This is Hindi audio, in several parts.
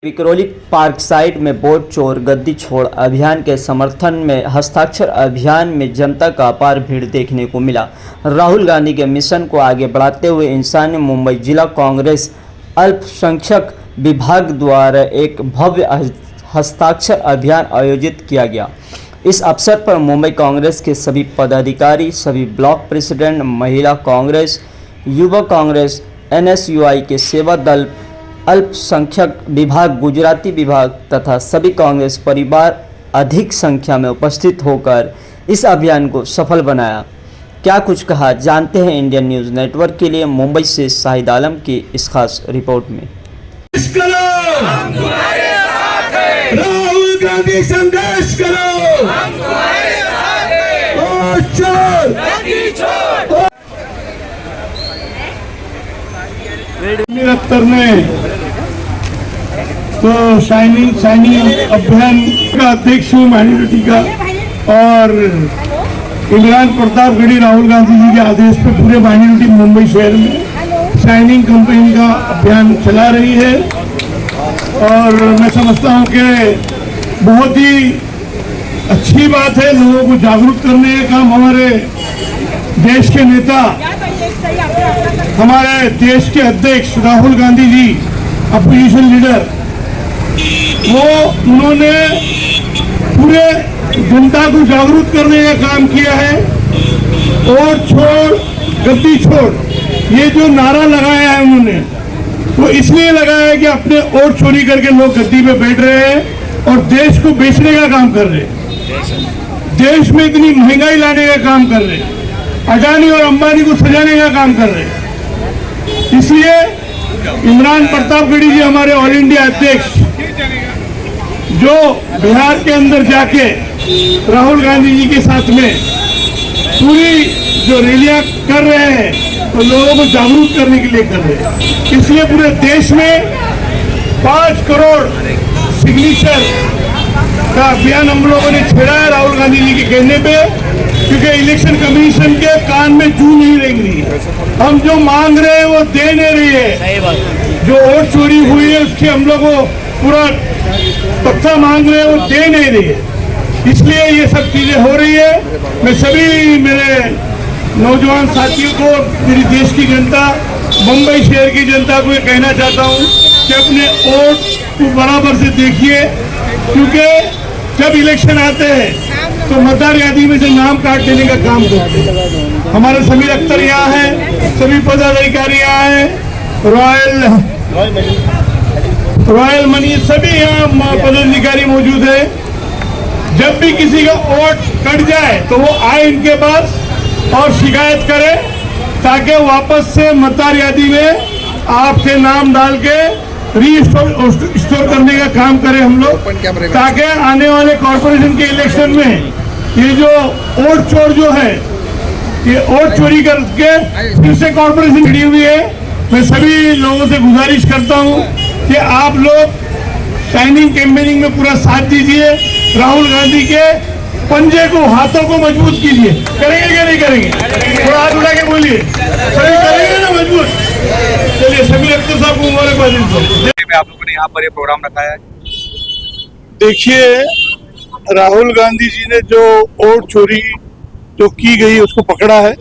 पिकरोली पार्क साइट में वोट चोर गद्दी छोड़ अभियान के समर्थन में हस्ताक्षर अभियान में जनता का अपार भीड़ देखने को मिला। राहुल गांधी के मिशन को आगे बढ़ाते हुए इंसानी मुंबई जिला कांग्रेस अल्पसंख्यक विभाग द्वारा एक भव्य हस्ताक्षर अभियान आयोजित किया गया। इस अवसर पर मुंबई कांग्रेस के सभी पदाधिकारी, सभी ब्लॉक प्रेसिडेंट, महिला कांग्रेस, युवा कांग्रेस, NSUI के सेवा दल, अल्पसंख्यक विभाग, गुजराती विभाग तथा सभी कांग्रेस परिवार अधिक संख्या में उपस्थित होकर इस अभियान को सफल बनाया। क्या कुछ कहा, जानते हैं इंडियन न्यूज़ नेटवर्क के लिए मुंबई से शाहिद आलम की इस खास रिपोर्ट में। राहुल गांधी संघर्ष करो, हम तुम्हारे साथ हैं। और चोर गद्दी छोड़। अख्तर ने तो शाइनिंग अभियान का अध्यक्ष हूँ माइनॉरिटी का, और इमरान प्रतापगढ़ी राहुल गांधी जी के आदेश पे पूरे माइनॉरिटी मुंबई शहर में शाइनिंग कंपेन का अभियान चला रही है। और मैं समझता हूँ कि बहुत ही अच्छी बात है, लोगों को जागरूक करने का काम हमारे देश के नेता, हमारे देश के अध्यक्ष राहुल गांधी जी, अपोजिशन लीडर, उन्होंने पूरे जनता को जागरूक करने का काम किया है। और छोड़ गद्दी छोड़, ये जो नारा लगाया है उन्होंने, वो इसलिए लगाया है कि अपने वोट चोरी करके लोग गद्दी पे बैठ रहे हैं और देश को बेचने का काम कर रहे हैं, देश में इतनी महंगाई लाने का काम कर रहे हैं, अडानी और अंबानी को सजाने का काम कर रहे हैं। इसलिए इमरान प्रतापगढ़ी जी, हमारे ऑल इंडिया अध्यक्ष, जो बिहार के अंदर जाके राहुल गांधी जी के साथ में पूरी जो रैलियां कर रहे हैं, तो लोगों को जागरूक करने के लिए कर रहे हैं। इसलिए पूरे देश में 5 करोड़ सिग्नेचर का अभियान हम लोगों ने छेड़ा है राहुल गांधी जी के कहने पे, क्योंकि इलेक्शन कमीशन के कान में जू नहीं रेंग रही है। हम जो मांग रहे हैं वो दे नहीं रही है। जो वोट चोरी हुई है उसके हम लोग को पूरा पक्का मांग रहे हैं, वो दे नहीं रही है। इसलिए ये सब चीजें हो रही है। मैं सभी मेरे नौजवान साथियों को, मेरी देश की जनता, मुंबई शहर की जनता को ये कहना चाहता हूँ कि अपने वोट को बराबर से देखिए, क्योंकि जब इलेक्शन आते हैं तो मतदार यादी में से नाम काट देने का काम करते हैं। हमारे समीर अख्तर यहाँ है, सभी पदाधिकारी यहाँ है, रॉयल मनी सभी यहाँ पदाधिकारी मौजूद है। जब भी किसी का वोट कट जाए तो वो आए इनके पास और शिकायत करे, ताकि वापस से मतदार यादी में आपके नाम डाल के स्टोर करने का काम करें हम लोग, ताकि आने वाले कॉर्पोरेशन के इलेक्शन में ये जो वोट चोर जो है, ये वोट चोरी करके फिर से कॉर्पोरेशन खड़ी हुई है। मैं सभी लोगों से गुजारिश करता हूँ कि आप लोग शाइनिंग कैंपेनिंग में पूरा साथ दीजिए, राहुल गांधी के पंजे को, हाथों को मजबूत कीजिए। करेंगे क्या नहीं करेंगे? थोड़ा हाथ उठा के बोलिए, सभी करेंगे ना मजबूत? चलिए, सभी अख्तर साहब को मुबारकबाद। आप लोगों ने यहाँ पर ये प्रोग्राम रखा है। देखिए, राहुल गांधी जी ने जो वोट चोरी जो की गई उसको पकड़ा है।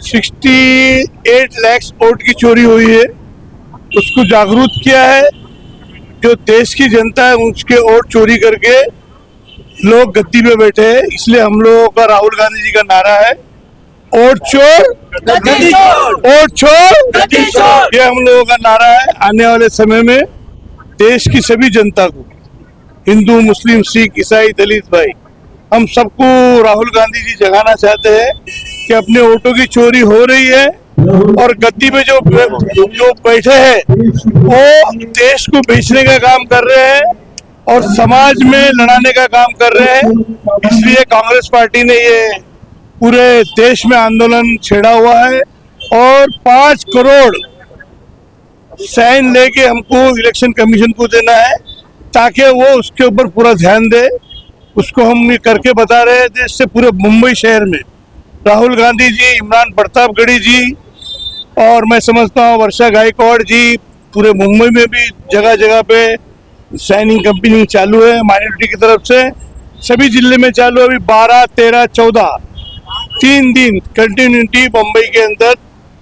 68 लाख वोट की चोरी हुई है, उसको जागरूक किया है। जो देश की जनता है उसके वोट चोरी करके लोग गद्दी पे बैठे हैं। इसलिए हम लोगों का, राहुल गांधी जी का नारा है, वोट चोर गद्दी छोड़, वोट चोर गद्दी छोड़। ये हम लोगों का नारा है। आने वाले समय में देश की सभी जनता को, हिंदू, मुस्लिम, सिख, ईसाई, दलित भाई, हम सबको राहुल गांधी जी जगाना चाहते हैं कि अपने वोटों की चोरी हो रही है और गद्दी पे जो बैठे हैं वो देश को बेचने का काम कर रहे हैं और समाज में लड़ाने का काम कर रहे हैं। इसलिए कांग्रेस पार्टी ने ये पूरे देश में आंदोलन छेड़ा हुआ है और 5 करोड़ साइन लेके हमको इलेक्शन कमीशन को देना है, ताकि वो उसके ऊपर पूरा ध्यान दे। उसको हम ये करके बता रहे हैं देश से, पूरे मुंबई शहर में राहुल गांधी जी, इमरान प्रतापगढ़ी जी, और मैं समझता हूँ वर्षा गायकवाड़ जी, पूरे मुंबई में भी जगह जगह पे साइनिंग कंपनी चालू है माइनॉरिटी की तरफ से, सभी जिले में चालू है। अभी 12, 13, 14 3 दिन कंटिन्यूटी मुंबई के अंदर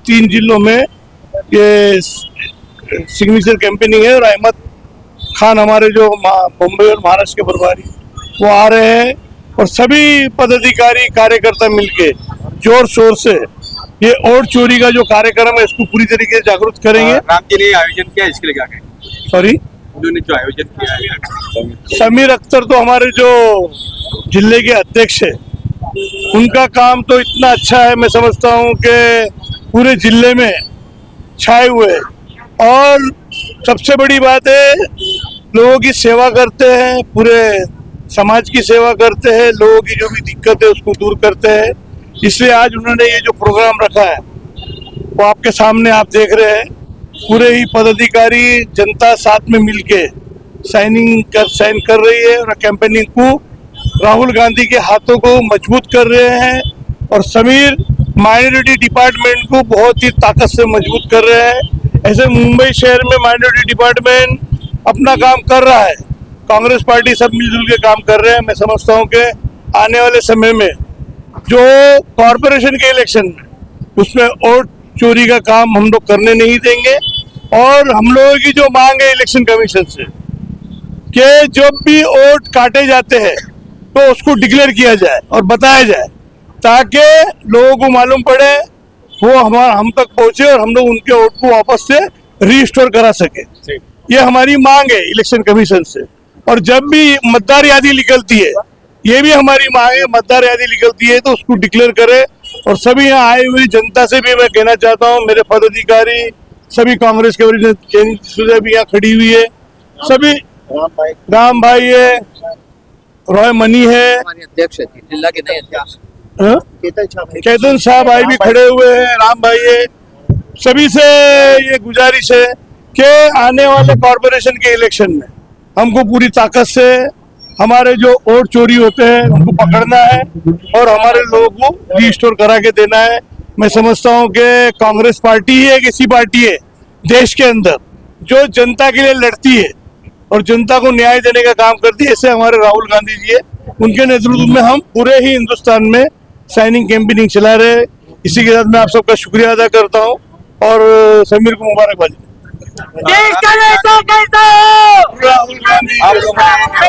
3 जिलों में ये सिग्नेचर कैंपेनिंग है। और अहमद खान हमारे जो मुंबई और महाराष्ट्र के प्रभारी वो आ रहे हैं और सभी पदाधिकारी कार्यकर्ता मिलके जोर शोर से ये वोट चोरी का जो कार्यक्रम है इसको पूरी तरीके से जागरूक करेंगे। राम जी ने आयोजन किया, इसके लिए क्या कहेंगे? सॉरी, उन्होंने जो आयोजन किया है, समीर अख्तर तो हमारे जो जिले के अध्यक्ष है, उनका काम तो इतना अच्छा है, मैं समझता हूँ कि पूरे जिले में छाए हुए हैं। और सबसे बड़ी बात है, लोगों की सेवा करते हैं, पूरे समाज की सेवा करते हैं, लोगों की जो भी दिक्कत है उसको दूर करते हैं। इसलिए आज उन्होंने ये जो प्रोग्राम रखा है वो आपके सामने आप देख रहे हैं। पूरे ही पदाधिकारी जनता साथ में मिलके साइन कर रही है और कैंपेनिंग को राहुल गांधी के हाथों को मजबूत कर रहे हैं। और समीर माइनॉरिटी डिपार्टमेंट को बहुत ही ताकत से मजबूत कर रहे हैं। ऐसे मुंबई शहर में माइनॉरिटी डिपार्टमेंट अपना काम कर रहा है, कांग्रेस पार्टी सब मिलजुल के काम कर रहे हैं। मैं समझता हूँ कि आने वाले समय में जो कॉरपोरेशन के इलेक्शन में उसमें वोट चोरी का काम हम लोग करने नहीं देंगे। और हम लोगों की जो मांग है इलेक्शन कमीशन से कि जब भी वोट काटे जाते हैं तो उसको डिक्लेयर किया जाए और बताया जाए, ताकि लोगों को मालूम पड़े, वो हम तक पहुंचे और हम लोग उनके वोट को वापस से रीस्टोर करा सके। ये हमारी मांग है इलेक्शन कमीशन से। और जब भी मतदार यादी निकलती है, ये भी हमारी मांग है, मतदार यादी निकलती है तो उसको डिक्लेयर करे। और सभी यहाँ आए हुई जनता से भी मैं कहना चाहता हूँ, मेरे पदाधिकारी सभी कांग्रेस के वरिष्ठ भी यहाँ खड़ी हुई है, सभी राम भाई है, रॉय मनी है, अध्यक्ष है जिला के नए अध्यक्ष हाँ? केतन साहब भाई भी खड़े हुए हैं, राम भाई है। सभी से ये गुजारिश है कि आने वाले कॉरपोरेशन के इलेक्शन में हमको पूरी ताकत से हमारे जो वोट चोरी होते हैं उनको पकड़ना है और हमारे लोगों को रीस्टोर करा के देना है। मैं समझता हूँ कि कांग्रेस पार्टी ही एक ऐसी पार्टी है देश के अंदर जो जनता के लिए लड़ती है और जनता को न्याय देने का काम करती है। ऐसे हमारे राहुल गांधी जी है, उनके नेतृत्व में हम पूरे ही हिंदुस्तान में साइनिंग कैंपेनिंग चला रहे हैं। इसी के साथ मैं आप सबका शुक्रिया अदा करता हूँ और समीर को मुबारकबाद। देश का नेता कैसा हो? राहुल गांधी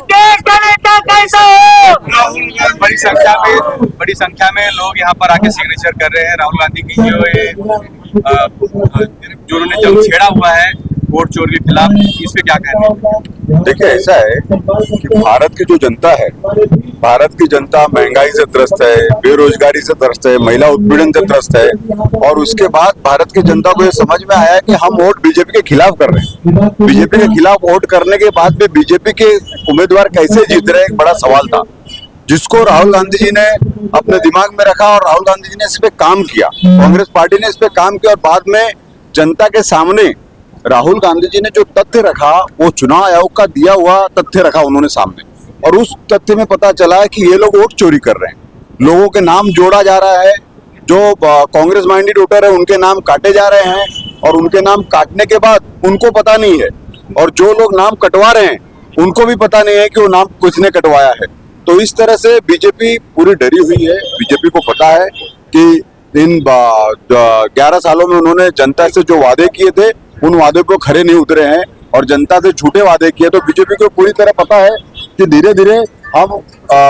देश का नेता कैसा हो? बड़ी संख्या में लोग यहाँ पर आके सिग्नेचर कर रहे हैं। राहुल गांधी की जो उन्होंने जंग छेड़ा हुआ है वोट चोरी के खिलाफ, इस पे क्या कहते हैं? देखिए, ऐसा है कि भारत की जो जनता है, भारत की जनता महंगाई से त्रस्त है, बेरोजगारी से त्रस्त है, महिला उत्पीड़न से त्रस्त है। और उसके बाद भारत की जनता को ये समझ में आया कि हम वोट बीजेपी के खिलाफ कर रहे हैं। बीजेपी के खिलाफ वोट करने के बाद भी बीजेपी के उम्मीदवार कैसे जीत रहे हैं, एक बड़ा सवाल था, जिसको राहुल गांधी जी ने अपने दिमाग में रखा और राहुल गांधी जी ने इस पे काम किया, कांग्रेस पार्टी ने इस पे काम किया। और बाद में जनता के सामने राहुल गांधी जी ने जो तथ्य रखा, वो चुनाव आयोग का दिया हुआ तथ्य रखा उन्होंने सामने। और उस तथ्य में पता चला है कि ये लोग वोट चोरी कर रहे हैं, लोगों के नाम जोड़ा जा रहा है, जो कांग्रेस माइंडेड वोटर है उनके नाम काटे जा रहे हैं और उनके नाम काटने के बाद उनको पता नहीं है, और जो लोग नाम कटवा रहे हैं उनको भी पता नहीं है कि वो नाम किसने कटवाया है। तो इस तरह से बीजेपी पूरी डरी हुई है। बीजेपी को पता है कि इन 11 सालों में उन्होंने जनता से जो वादे किए थे उन वादे को खरे नहीं उतरे हैं और जनता से झूठे वादे किए। तो बीजेपी को पूरी तरह पता है कि धीरे धीरे हम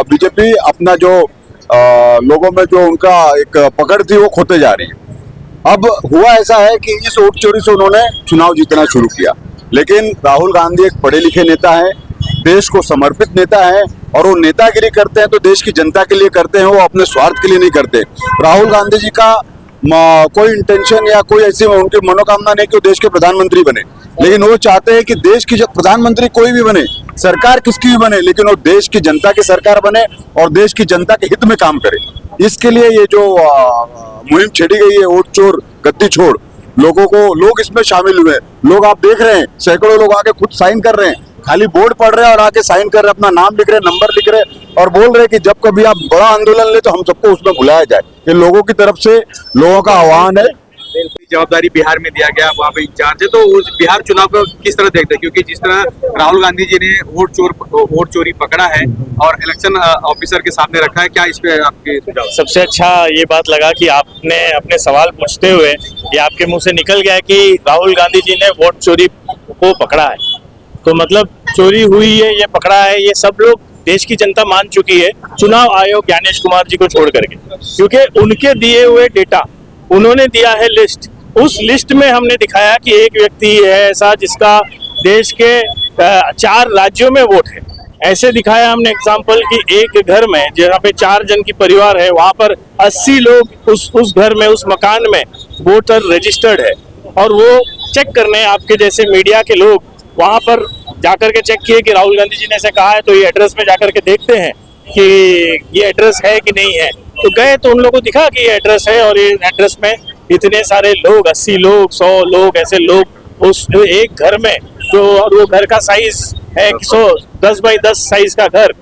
बीजेपी अपना जो लोगों में जो उनका एक पकड़ थी वो खोते जा रही है। अब हुआ ऐसा है कि इस वोट चोरी से उन्होंने चुनाव जीतना शुरू किया, लेकिन राहुल गांधी एक पढ़े लिखे नेता है, देश को समर्पित नेता है और वो नेतागिरी करते हैं तो देश की जनता के लिए करते हैं, वो अपने स्वार्थ के लिए नहीं करते। राहुल गांधी जी का कोई इंटेंशन या कोई ऐसी उनकी मनोकामना नहीं कि वो देश के प्रधानमंत्री बने, लेकिन वो चाहते हैं कि देश की प्रधानमंत्री कोई भी बने, सरकार किसकी भी बने, लेकिन वो देश की जनता की सरकार बने और देश की जनता के हित में काम करे। इसके लिए ये जो मुहिम छेड़ी गई है, वोट चोर गद्दी छोड़, लोग इसमें शामिल हुए। लोग आप देख रहे हैं, सैकड़ों लोग आके खुद साइन कर रहे हैं, खाली बोर्ड पढ़ रहे हैं और आके साइन कर रहे हैं, अपना नाम लिख रहे हैं, नंबर लिख रहे हैं और बोल रहे हैं कि जब कभी आप बड़ा आंदोलन ले तो हम सबको उसमें बुलाया जाए। ये लोगों की तरफ से लोगों का आह्वान है जवाबदारी बिहार में दिया गया, वहाँ पे इंचार्ज है, तो उस बिहार चुनाव को किस तरह देखते हैं? क्योंकि जिस तरह राहुल गांधी जी ने वोट चोरी पकड़ा है और इलेक्शन ऑफिसर के सामने रखा है, क्या इस पे आपके सुझाव? सबसे अच्छा ये बात लगा कि आपने अपने सवाल पूछते हुए ये आपके मुंह से निकल गया कि राहुल गांधी जी ने वोट चोरी को पकड़ा है। तो मतलब चोरी हुई है, ये पकड़ा है, ये सब लोग देश की जनता मान चुकी है, चुनाव आयोग ज्ञानेश कुमार जी को छोड़ करके, क्योंकि उनके दिए हुए डेटा उन्होंने दिया है लिस्ट। उस लिस्ट में हमने दिखाया कि एक व्यक्ति है ऐसा जिसका देश के 4 राज्यों में वोट है। ऐसे दिखाया हमने एग्जाम्पल कि एक घर में जहाँ पे 4 जन की परिवार है, वहां पर 80 लोग उस घर में, उस मकान में वोटर रजिस्टर्ड है। और वो चेक करने आपके जैसे मीडिया के लोग वहां पर जाकर के चेक किए कि राहुल गांधी जी ने ऐसे कहा है, तो ये एड्रेस में जाकर के देखते हैं कि ये एड्रेस है कि नहीं है। तो गए तो उन लोगों को दिखा कि ये एड्रेस है, और ये एड्रेस में इतने सारे लोग, 80 लोग, 100 लोग, ऐसे लोग उस एक घर में, जो और वो घर का साइज है 10 बाई 10 साइज का घर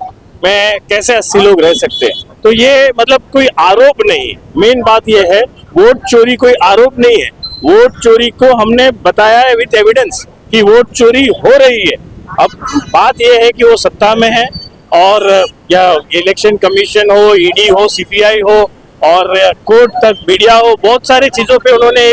में कैसे 80 लोग रह सकते हैं। तो ये मतलब कोई आरोप नहीं है। मेन बात ये है, वोट चोरी कोई आरोप नहीं है। वोट चोरी को हमने बताया है विद एविडेंस कि वोट चोरी हो रही है। अब बात यह है कि वो सत्ता में है, और या इलेक्शन कमीशन हो, ईडी हो, सीबीआई हो, और कोर्ट तक मीडिया हो, बहुत सारी चीजों पे उन्होंने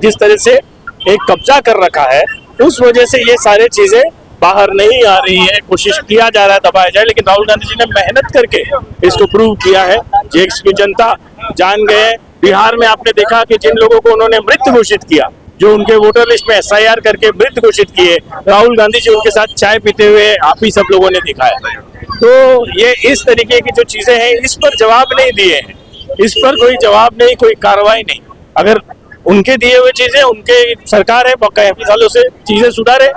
जिस तरह से एक कब्जा कर रखा है, उस वजह से ये सारी चीजें बाहर नहीं आ रही है। कोशिश किया जा रहा है दबाया जाए, लेकिन राहुल गांधी जी ने मेहनत करके इसको प्रूव किया है। देश की जनता जान गए। बिहार में आपने देखा कि जिन लोगों को उन्होंने मृत घोषित किया, जो उनके वोटर लिस्ट में SIR करके मृत घोषित किए, राहुल गांधी जी उनके साथ चाय पीते हुए आप ही सब लोगों ने दिखाया। तो ये इस तरीके की जो चीजें हैं, इस पर जवाब नहीं दिए हैं, इस पर कोई जवाब नहीं, कोई कार्रवाई नहीं। अगर उनके दिए हुए चीजें, उनके सरकार है, काफी सालों से चीजें सुधारे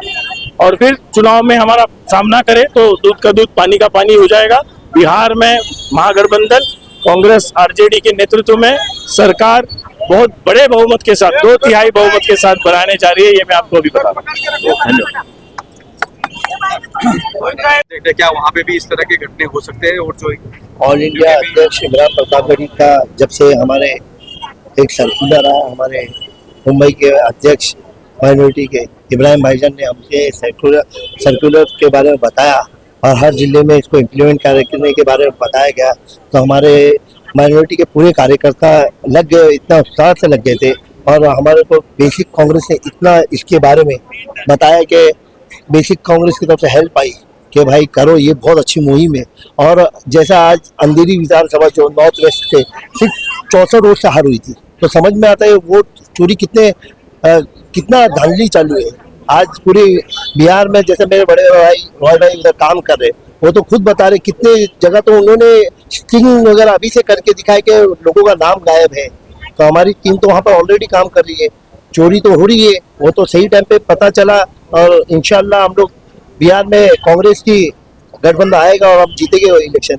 और फिर चुनाव में हमारा सामना करे, तो दूध का दूध पानी का पानी हो जाएगा। बिहार में महागठबंधन कांग्रेस RJD के नेतृत्व में सरकार बहुत बड़े बहुमत के साथ, 2/3 बहुमत के साथ बनाने जा रही है। ये मैं आपको अभी बता रहा हूँ। धन्यवाद। देखते क्या वहाँ पे भी इस तरह के घटने हो सकते हैं वोट चोरी? ऑल इंडिया अध्यक्ष इमरान प्रतापगढ़ी का जब से हमारे एक सर्कुलर आया, हमारे मुंबई के अध्यक्ष माइनॉरिटी के इब्राहिम भाईजान ने हमसे सर्कुलर के बारे में बताया, और हर जिले में इसको इम्प्लीमेंट करने के बारे में बताया गया, तो हमारे माइनॉरिटी के पूरे कार्यकर्ता लग गए, इतना उत्साह से लग गए थे। और हमारे को बेसिक कांग्रेस ने इतना इसके बारे में बताया कि बेसिक कांग्रेस की तरफ से हेल्प आई कि भाई करो, ये बहुत अच्छी मुहिम है। और जैसा आज अंधेरी विधानसभा जो नॉर्थ वेस्ट से सिर्फ 64 वोट से हार हुई थी, तो समझ में आता है वोट चोरी कितना धांधली चालू है। आज पूरे बिहार में जैसे मेरे बड़े भाई रॉय भाई उधर काम कर रहे, वो तो खुद बता रहे कितने जगह तो उन्होंने स्टिंग वगैरह अभी से करके दिखाया कि लोगों का नाम गायब है। तो हमारी टीम तो वहाँ पर ऑलरेडी काम कर रही है। चोरी तो हो रही है, वो तो सही टाइम पे पता चला, और इंशाल्लाह हम लोग बिहार में कांग्रेस की गठबंधन आएगा और हम जीतेंगे इलेक्शन।